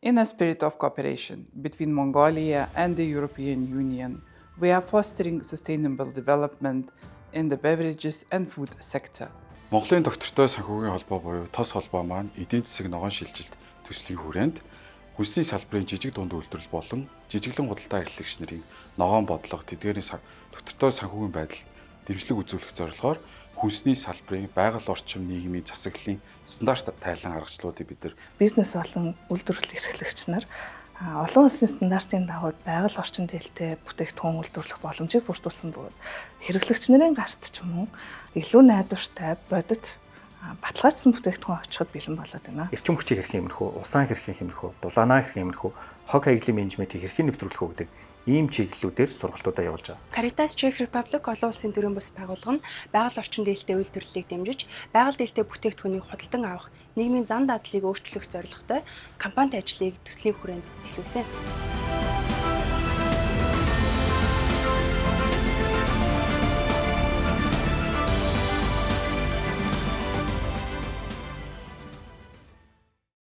In a spirit of cooperation between Mongolia and the European Union, we are fostering sustainable development in the beverages and food sector. Монголын доктортой санхүүгийн холбоо буюу ТОС холбоо маань эдийн засаг ногоон шилжилт төслийн хүрээнд хүнсний салбарын жижиг дунд үйлдвэрлэл болон жижиглэн худалдаа эрхлэгч нарын ногоон бодлого тэдгээрийн доктортой санхүүгийн байдал дэмжлэг үзүүлэх зорилгоор хүнсний салбарын байгаль орчин нийгмийн засаглалын стандарт тайлан аргачлалуудыг бид нар бизнес болон үйлдвэрлэл эрхлэгч нар олон улсын стандартын дагуу байгаль орчин дээлтэй бүтээгдэхүүн үйлдвэрлэх боломжийг бүрдүүлсэн бөгөөд хэрэглэгч нарын гарт ч юм уу илүү найдвартай бодит баталгаажсан бүтээгдэхүүн очиход бэлэн болоод байна. Эрчим хүчийг хэрхэн хэмнэх үү, усан хэрхэн хэмнэх үү, дулаанаа хэрхэн хэмнэх үү, хог хаягдлын менежментийг хэрхэн нэвтрүүлэх үү гэдэг ийм чиглэлүүдээр сургалтуудаа явуулж байгаа. Caritas Czech Republic олон улсын төрийн бас байгууллага нь байгаль орчин дээлтэй үйлдвэрлэлийг дэмжиж, байгаль дээлтэй бүтээгдэхүүнийг худалдан авах, нийгмийн зан дадлыг өөрчлөх зорилготой компанид ажлыг төслийн хүрээнд эхлүүлсэн.